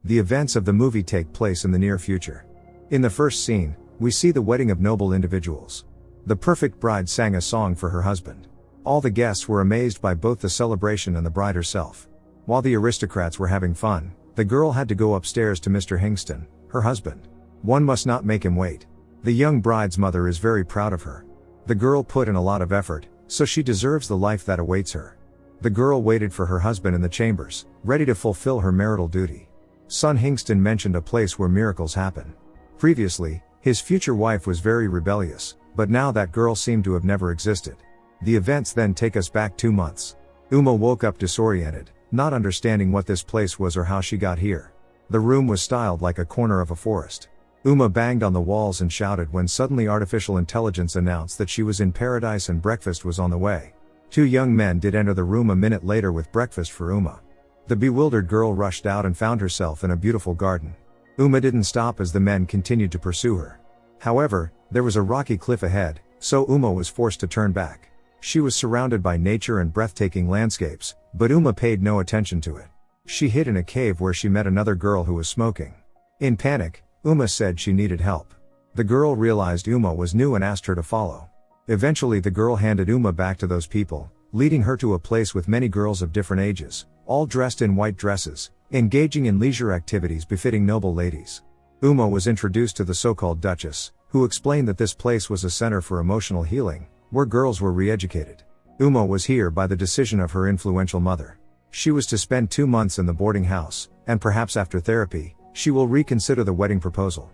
The events of the movie take place in the near future. In the first scene, we see the wedding of noble individuals. The perfect bride sang a song for her husband. All the guests were amazed by both the celebration and the bride herself. While the aristocrats were having fun, the girl had to go upstairs to Mr. Hingston, her husband. One must not make him wait. The young bride's mother is very proud of her. The girl put in a lot of effort, so she deserves the life that awaits her. The girl waited for her husband in the chambers, ready to fulfill her marital duty. Son Hingston mentioned a place where miracles happen. Previously, his future wife was very rebellious, but now that girl seemed to have never existed. The events then take us back 2 months. Uma woke up disoriented, not understanding what this place was or how she got here. The room was styled like a corner of a forest. Uma banged on the walls and shouted when suddenly artificial intelligence announced that she was in paradise and breakfast was on the way. 2 young men did enter the room a minute later with breakfast for Uma. The bewildered girl rushed out and found herself in a beautiful garden. Uma didn't stop as the men continued to pursue her. However, there was a rocky cliff ahead, so Uma was forced to turn back. She was surrounded by nature and breathtaking landscapes, but Uma paid no attention to it. She hid in a cave where she met another girl who was smoking. In panic, Uma said she needed help. The girl realized Uma was new and asked her to follow. Eventually the girl handed Uma back to those people, leading her to a place with many girls of different ages, all dressed in white dresses, engaging in leisure activities befitting noble ladies. Uma was introduced to the so-called Duchess, who explained that this place was a center for emotional healing, where girls were re-educated. Uma was here by the decision of her influential mother. She was to spend 2 months in the boarding house, and perhaps after therapy, she will reconsider the wedding proposal.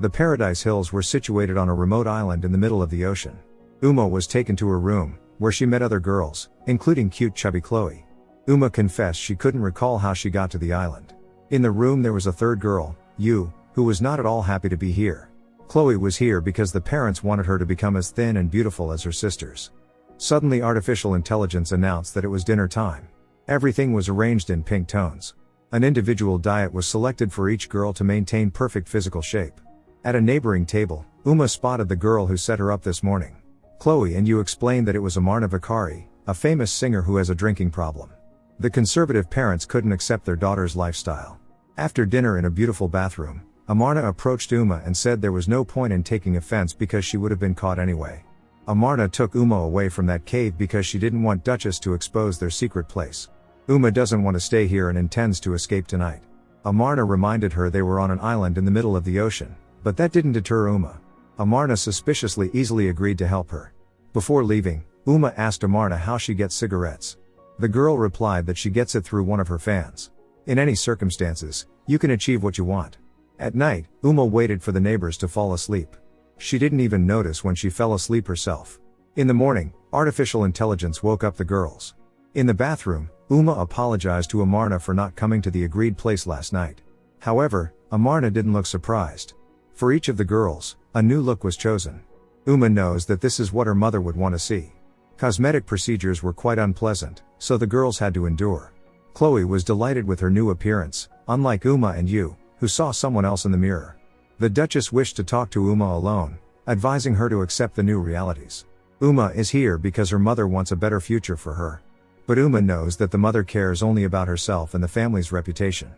The Paradise Hills were situated on a remote island in the middle of the ocean. Uma was taken to her room, where she met other girls, including cute chubby Chloe. Uma confessed she couldn't recall how she got to the island. In the room there was a third girl, Yu, who was not at all happy to be here. Chloe was here because the parents wanted her to become as thin and beautiful as her sisters. Suddenly artificial intelligence announced that it was dinner time. Everything was arranged in pink tones. An individual diet was selected for each girl to maintain perfect physical shape. At a neighboring table, Uma spotted the girl who set her up this morning. Chloe and Yu explained that it was Amarna Vakari, a famous singer who has a drinking problem. The conservative parents couldn't accept their daughter's lifestyle. After dinner in a beautiful bathroom, Amarna approached Uma and said there was no point in taking offense because she would have been caught anyway. Amarna took Uma away from that cave because she didn't want Duchess to expose their secret place. Uma doesn't want to stay here and intends to escape tonight. Amarna reminded her they were on an island in the middle of the ocean, but that didn't deter Uma. Amarna suspiciously easily agreed to help her. Before leaving, Uma asked Amarna how she gets cigarettes. The girl replied that she gets it through one of her fans. In any circumstances, you can achieve what you want. At night, Uma waited for the neighbors to fall asleep. She didn't even notice when she fell asleep herself. In the morning, artificial intelligence woke up the girls. In the bathroom, Uma apologized to Amarna for not coming to the agreed place last night. However, Amarna didn't look surprised. For each of the girls, a new look was chosen. Uma knows that this is what her mother would want to see. Cosmetic procedures were quite unpleasant, so the girls had to endure. Chloe was delighted with her new appearance, unlike Uma and Yu, who saw someone else in the mirror. The Duchess wished to talk to Uma alone, advising her to accept the new realities. Uma is here because her mother wants a better future for her. But Uma knows that the mother cares only about herself and the family's reputation.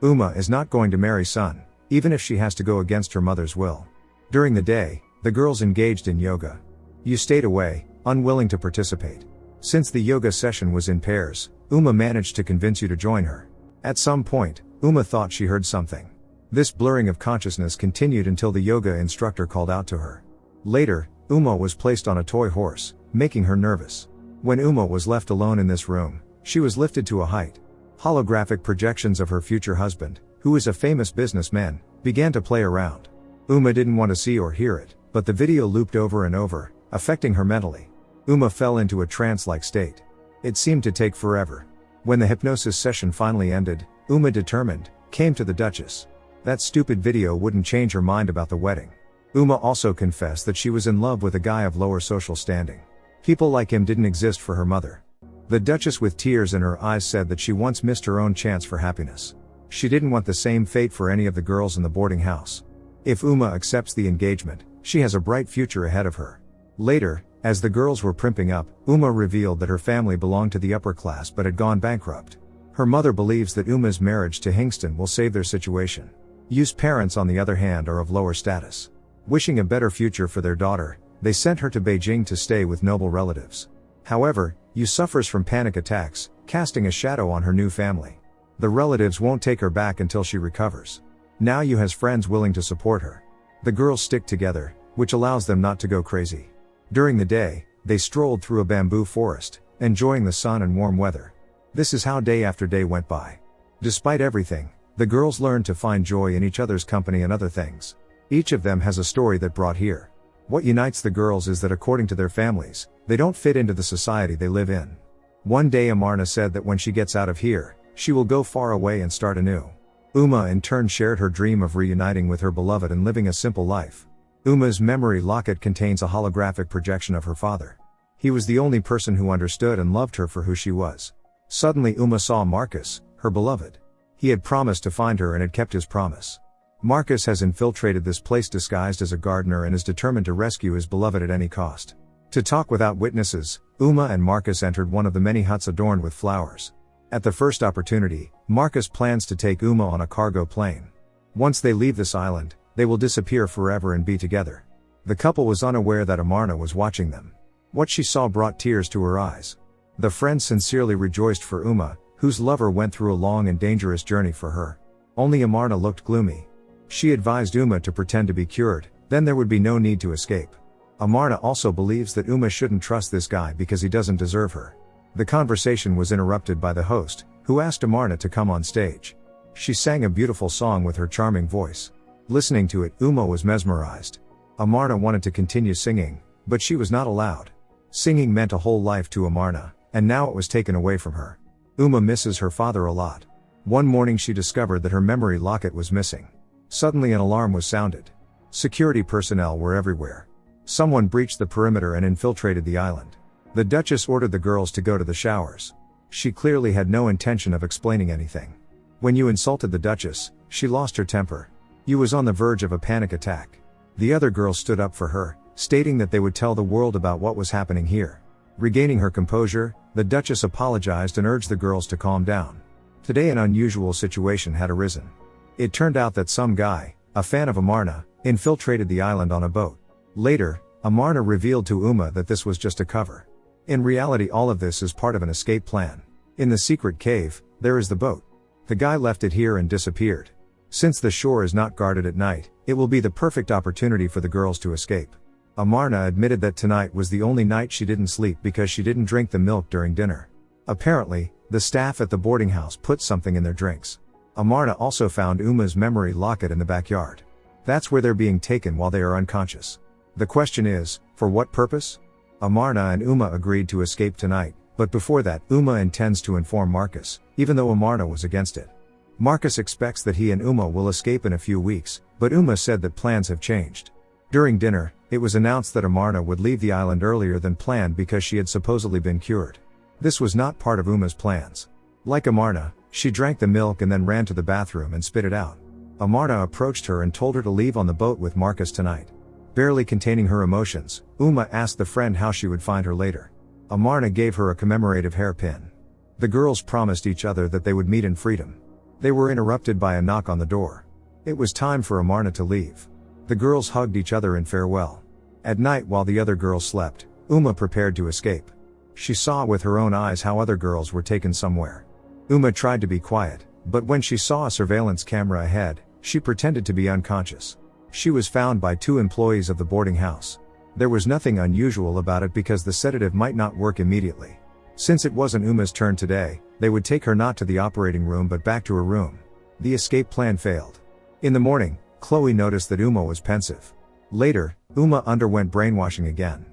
Uma is not going to marry Sun, even if she has to go against her mother's will. During the day, the girls engaged in yoga. Yu stayed away, unwilling to participate. Since the yoga session was in pairs, Uma managed to convince Yu to join her. At some point, Uma thought she heard something. This blurring of consciousness continued until the yoga instructor called out to her. Later, Uma was placed on a toy horse, making her nervous. When Uma was left alone in this room, she was lifted to a height. Holographic projections of her future husband, who is a famous businessman, began to play around. Uma didn't want to see or hear it, but the video looped over and over, affecting her mentally. Uma fell into a trance-like state. It seemed to take forever. When the hypnosis session finally ended, Uma, determined, came to the Duchess. That stupid video wouldn't change her mind about the wedding. Uma also confessed that she was in love with a guy of lower social standing. People like him didn't exist for her mother. The Duchess, with tears in her eyes, said that she once missed her own chance for happiness. She didn't want the same fate for any of the girls in the boarding house. If Uma accepts the engagement, she has a bright future ahead of her. Later, as the girls were primping up, Uma revealed that her family belonged to the upper class but had gone bankrupt. Her mother believes that Uma's marriage to Hingston will save their situation. Yu's parents, on the other hand, are of lower status. Wishing a better future for their daughter, they sent her to Beijing to stay with noble relatives. However, Yu suffers from panic attacks, casting a shadow on her new family. The relatives won't take her back until she recovers. Now Yu has friends willing to support her. The girls stick together, which allows them not to go crazy. During the day, they strolled through a bamboo forest, enjoying the sun and warm weather. This is how day after day went by. Despite everything, the girls learned to find joy in each other's company and other things. Each of them has a story that brought here. What unites the girls is that according to their families, they don't fit into the society they live in. One day Amarna said that when she gets out of here, she will go far away and start anew. Uma in turn shared her dream of reuniting with her beloved and living a simple life. Uma's memory locket contains a holographic projection of her father. He was the only person who understood and loved her for who she was. Suddenly Uma saw Marcus, her beloved. He had promised to find her and had kept his promise. Marcus has infiltrated this place disguised as a gardener and is determined to rescue his beloved at any cost. To talk without witnesses, Uma and Marcus entered one of the many huts adorned with flowers. At the first opportunity, Marcus plans to take Uma on a cargo plane. Once they leave this island, they will disappear forever and be together. The couple was unaware that Amarna was watching them. What she saw brought tears to her eyes. The friends sincerely rejoiced for Uma, whose lover went through a long and dangerous journey for her. Only Amarna looked gloomy. She advised Uma to pretend to be cured, then there would be no need to escape. Amarna also believes that Uma shouldn't trust this guy because he doesn't deserve her. The conversation was interrupted by the host, who asked Amarna to come on stage. She sang a beautiful song with her charming voice. Listening to it, Uma was mesmerized. Amarna wanted to continue singing, but she was not allowed. Singing meant a whole life to Amarna, and now it was taken away from her. Uma misses her father a lot. One morning she discovered that her memory locket was missing. Suddenly an alarm was sounded. Security personnel were everywhere. Someone breached the perimeter and infiltrated the island. The Duchess ordered the girls to go to the showers. She clearly had no intention of explaining anything. When Yu insulted the Duchess, she lost her temper. Yu was on the verge of a panic attack. The other girls stood up for her, stating that they would tell the world about what was happening here. Regaining her composure, the Duchess apologized and urged the girls to calm down. Today an unusual situation had arisen. It turned out that some guy, a fan of Amarna, infiltrated the island on a boat. Later, Amarna revealed to Uma that this was just a cover. In reality, all of this is part of an escape plan. In the secret cave, there is the boat. The guy left it here and disappeared. Since the shore is not guarded at night, it will be the perfect opportunity for the girls to escape. Amarna admitted that tonight was the only night she didn't sleep because she didn't drink the milk during dinner. Apparently, the staff at the boarding house put something in their drinks. Amarna also found Uma's memory locket in the backyard. That's where they're being taken while they are unconscious. The question is, for what purpose? Amarna and Uma agreed to escape tonight, but before that, Uma intends to inform Marcus, even though Amarna was against it. Marcus expects that he and Uma will escape in a few weeks, but Uma said that plans have changed. During dinner, it was announced that Amarna would leave the island earlier than planned because she had supposedly been cured. This was not part of Uma's plans. Like Amarna, she drank the milk and then ran to the bathroom and spit it out. Amarna approached her and told her to leave on the boat with Marcus tonight. Barely containing her emotions, Uma asked the friend how she would find her later. Amarna gave her a commemorative hairpin. The girls promised each other that they would meet in freedom. They were interrupted by a knock on the door. It was time for Amarna to leave. The girls hugged each other in farewell. At night, while the other girls slept, Uma prepared to escape. She saw with her own eyes how other girls were taken somewhere. Uma tried to be quiet, but when she saw a surveillance camera ahead, she pretended to be unconscious. She was found by 2 employees of the boarding house. There was nothing unusual about it because the sedative might not work immediately. Since it wasn't Uma's turn today, they would take her not to the operating room but back to her room. The escape plan failed. In the morning, Chloe noticed that Uma was pensive. Later, Uma underwent brainwashing again.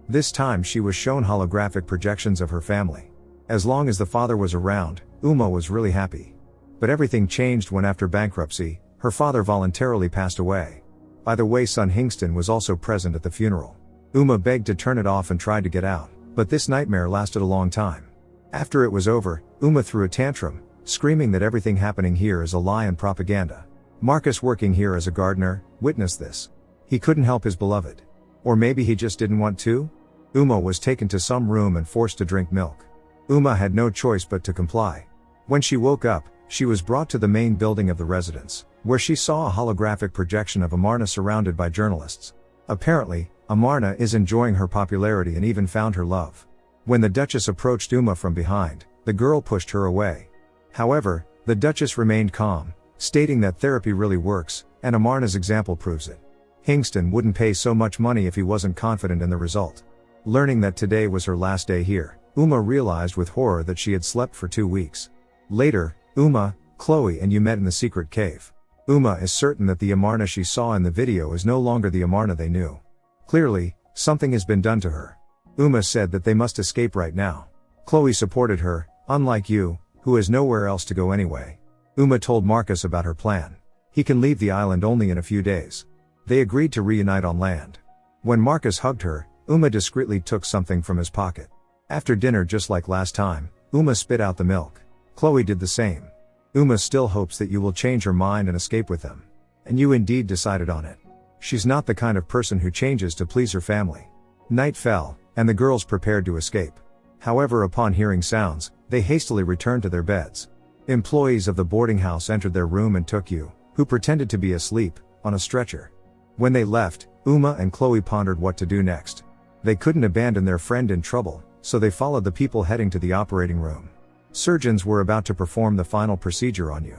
This time she was shown holographic projections of her family. As long as the father was around, Uma was really happy. But everything changed when, after bankruptcy, her father voluntarily passed away. By the way, son Hingston was also present at the funeral. Uma begged to turn it off and tried to get out, but this nightmare lasted a long time. After it was over, Uma threw a tantrum, screaming that everything happening here is a lie and propaganda. Marcus, working here as a gardener, witnessed this. He couldn't help his beloved. Or maybe he just didn't want to? Uma was taken to some room and forced to drink milk. Uma had no choice but to comply. When she woke up, she was brought to the main building of the residence, where she saw a holographic projection of Amarna surrounded by journalists. Apparently, Amarna is enjoying her popularity and even found her love. When the Duchess approached Uma from behind, the girl pushed her away. However, the Duchess remained calm, stating that therapy really works, and Amarna's example proves it. Hingston wouldn't pay so much money if he wasn't confident in the result. Learning that today was her last day here, Uma realized with horror that she had slept for 2 weeks. Later, Uma, Chloe and you met in the secret cave. Uma is certain that the Amarna she saw in the video is no longer the Amarna they knew. Clearly, something has been done to her. Uma said that they must escape right now. Chloe supported her, unlike you, who has nowhere else to go anyway. Uma told Marcus about her plan. He can leave the island only in a few days. They agreed to reunite on land. When Marcus hugged her, Uma discreetly took something from his pocket. After dinner, just like last time, Uma spit out the milk. Chloe did the same. Uma still hopes that you will change her mind and escape with them. And you indeed decided on it. She's not the kind of person who changes to please her family. Night fell, and the girls prepared to escape. However, upon hearing sounds, they hastily returned to their beds. Employees of the boarding house entered their room and took you, who pretended to be asleep, on a stretcher. When they left, Uma and Chloe pondered what to do next. They couldn't abandon their friend in trouble, so they followed the people heading to the operating room. Surgeons were about to perform the final procedure on you.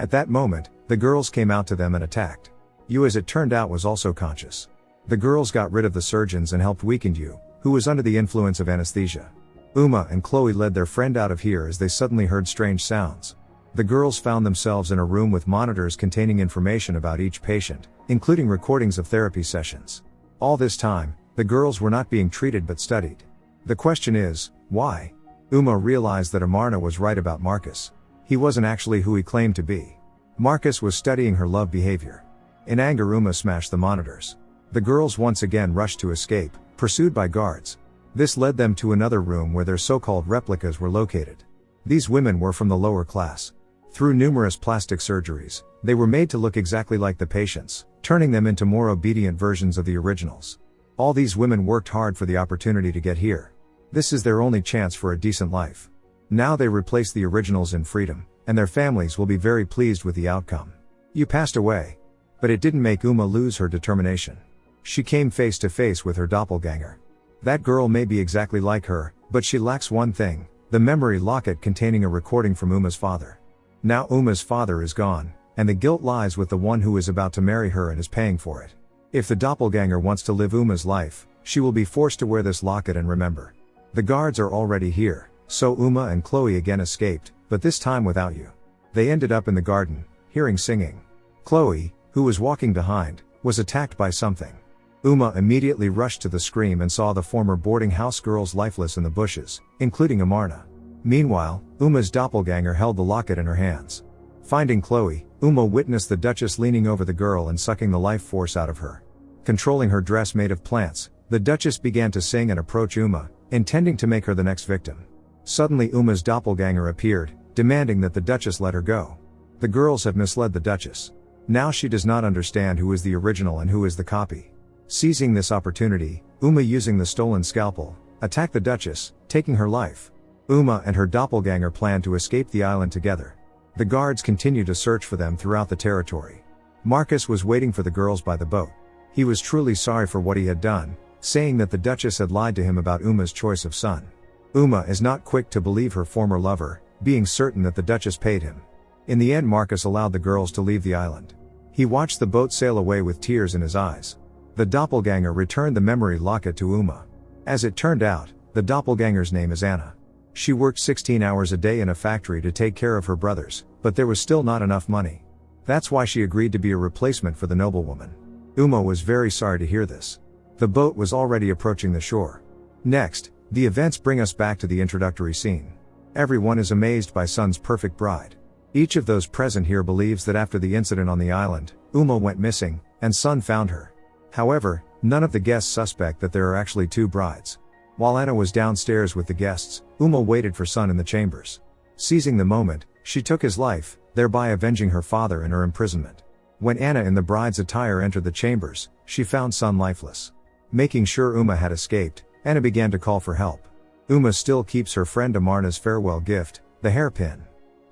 At that moment, the girls came out to them and attacked. You, as it turned out, was also conscious. The girls got rid of the surgeons and helped weaken you, who was under the influence of anesthesia. Uma and Chloe led their friend out of here as they suddenly heard strange sounds. The girls found themselves in a room with monitors containing information about each patient, including recordings of therapy sessions. All this time, the girls were not being treated but studied. The question is, why? Uma realized that Amarna was right about Marcus. He wasn't actually who he claimed to be. Marcus was studying her love behavior. In anger, Uma smashed the monitors. The girls once again rushed to escape, pursued by guards. This led them to another room where their so-called replicas were located. These women were from the lower class. Through numerous plastic surgeries, they were made to look exactly like the patients, turning them into more obedient versions of the originals. All these women worked hard for the opportunity to get here. This is their only chance for a decent life. Now they replace the originals in freedom, and their families will be very pleased with the outcome. You passed away. But it didn't make Uma lose her determination. She came face to face with her doppelganger. That girl may be exactly like her, but she lacks one thing, the memory locket containing a recording from Uma's father. Now Uma's father is gone, and the guilt lies with the one who is about to marry her and is paying for it. If the doppelganger wants to live Uma's life, she will be forced to wear this locket and remember. The guards are already here, so Uma and Chloe again escaped, but this time without you. They ended up in the garden, hearing singing. Chloe, who was walking behind, was attacked by something. Uma immediately rushed to the scream and saw the former boarding house girls lifeless in the bushes, including Amarna. Meanwhile, Uma's doppelganger held the locket in her hands. Finding Chloe, Uma witnessed the Duchess leaning over the girl and sucking the life force out of her. Controlling her dress made of plants, the Duchess began to sing and approach Uma, intending to make her the next victim. Suddenly Uma's doppelganger appeared, demanding that the Duchess let her go. The girls have misled the Duchess. Now she does not understand who is the original and who is the copy. Seizing this opportunity, Uma, using the stolen scalpel, attacked the Duchess, taking her life. Uma and her doppelganger plan to escape the island together. The guards continue to search for them throughout the territory. Marcus was waiting for the girls by the boat. He was truly sorry for what he had done, saying that the Duchess had lied to him about Uma's choice of son. Uma is not quick to believe her former lover, being certain that the Duchess paid him. In the end, Marcus allowed the girls to leave the island. He watched the boat sail away with tears in his eyes. The doppelganger returned the memory locket to Uma. As it turned out, the doppelganger's name is Anna. She worked 16 hours a day in a factory to take care of her brothers, but there was still not enough money. That's why she agreed to be a replacement for the noblewoman. Uma was very sorry to hear this. The boat was already approaching the shore. Next, the events bring us back to the introductory scene. Everyone is amazed by Sun's perfect bride. Each of those present here believes that after the incident on the island, Uma went missing, and Sun found her. However, none of the guests suspect that there are actually two brides. While Anna was downstairs with the guests, Uma waited for Sun in the chambers. Seizing the moment, she took his life, thereby avenging her father and her imprisonment. When Anna in the bride's attire entered the chambers, she found Sun lifeless. Making sure Uma had escaped, Anna began to call for help. Uma still keeps her friend Amarna's farewell gift, the hairpin.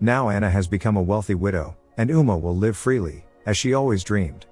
Now Anna has become a wealthy widow, and Uma will live freely, as she always dreamed.